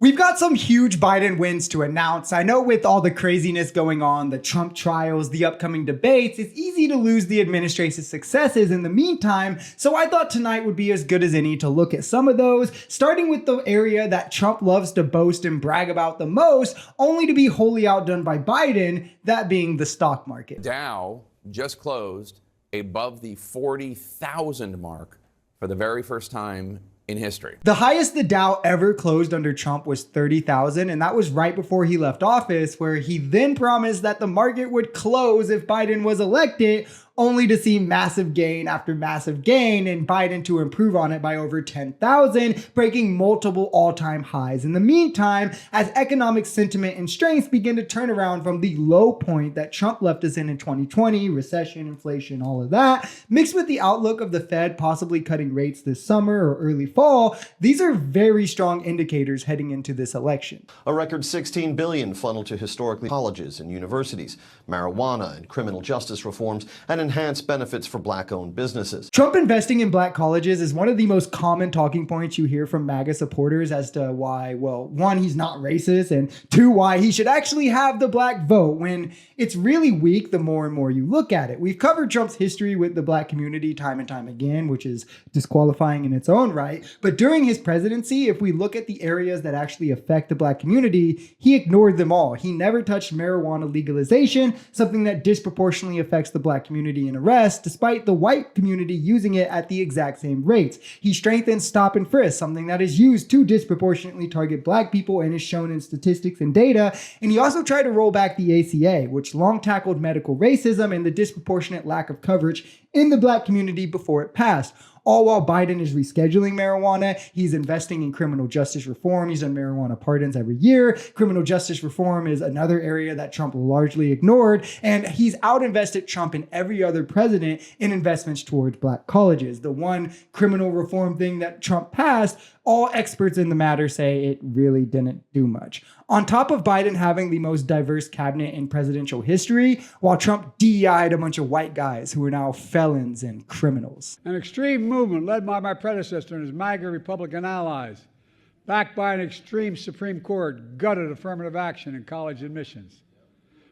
We've got some huge Biden wins to announce. I know with all the craziness going on, the Trump trials, the upcoming debates, it's easy to lose the administration's successes in the meantime. So I thought tonight would be as good as any to look at some of those, starting with the area that Trump loves to boast and brag about the most, only to be wholly outdone by Biden, that being the stock market. Dow just closed above the 40,000 mark for the very first time in history. The highest the Dow ever closed under Trump was 30,000, and that was right before he left office, where he then promised that the market would close if Biden was elected, only to see massive gain after massive gain and Biden to improve on it by over 10,000, breaking multiple all-time highs. In the meantime, as economic sentiment and strengths begin to turn around from the low point that Trump left us in 2020, recession, inflation, all of that, mixed with the outlook of the Fed possibly cutting rates this summer or early fall, these are very strong indicators heading into this election. A record $16 billion funneled to historically colleges and universities, marijuana and criminal justice reforms, and enhanced benefits for black-owned businesses. Trump investing in black colleges is one of the most common talking points you hear from MAGA supporters as to why, well, one, he's not racist, and two, why he should actually have the black vote, when it's really weak the more and more you look at it. We've covered Trump's history with the black community time and time again, which is disqualifying in its own right. But during his presidency, if we look at the areas that actually affect the black community, he ignored them all. He never touched marijuana legalization, something that disproportionately affects the black community and arrest, despite the white community using it at the exact same rates. He strengthened stop and frisk, something that is used to disproportionately target black people and is shown in statistics and data. And he also tried to roll back the ACA, which long tackled medical racism and the disproportionate lack of coverage in the black community before it passed. All while Biden is rescheduling marijuana, he's investing in criminal justice reform. He's done marijuana pardons every year. Criminal justice reform is another area that Trump largely ignored. And he's outinvested Trump and every other president in investments towards black colleges. The one criminal reform thing that Trump passed, all experts in the matter say it really didn't do much. On top of Biden having the most diverse cabinet in presidential history, while Trump DEI'd a bunch of white guys who are now felons and criminals. An extreme movement led by my predecessor and his MAGA Republican allies, backed by an extreme Supreme Court, gutted affirmative action in college admissions.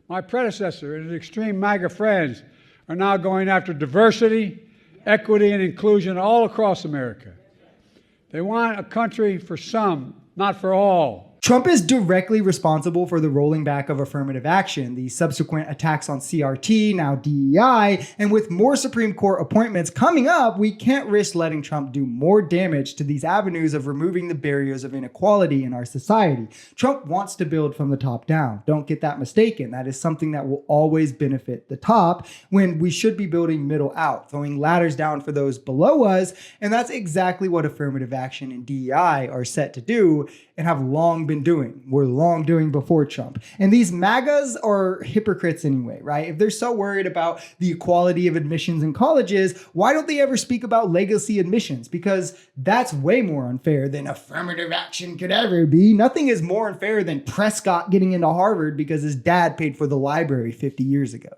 My predecessor and his extreme MAGA friends are now going after diversity, equity, and inclusion all across America. They want a country for some, not for all. Trump is directly responsible for the rolling back of affirmative action, the subsequent attacks on CRT, now DEI, and with more Supreme Court appointments coming up, we can't risk letting Trump do more damage to these avenues of removing the barriers of inequality in our society. Trump wants to build from the top down. Don't get that mistaken. That is something that will always benefit the top, when we should be building middle out, throwing ladders down for those below us, and that's exactly what affirmative action and DEI are set to do and have long been doing. We're long doing before Trump. And these MAGAs are hypocrites anyway, right? If they're so worried about the equality of admissions in colleges, why don't they ever speak about legacy admissions? Because that's way more unfair than affirmative action could ever be. Nothing is more unfair than Prescott getting into Harvard because his dad paid for the library 50 years ago.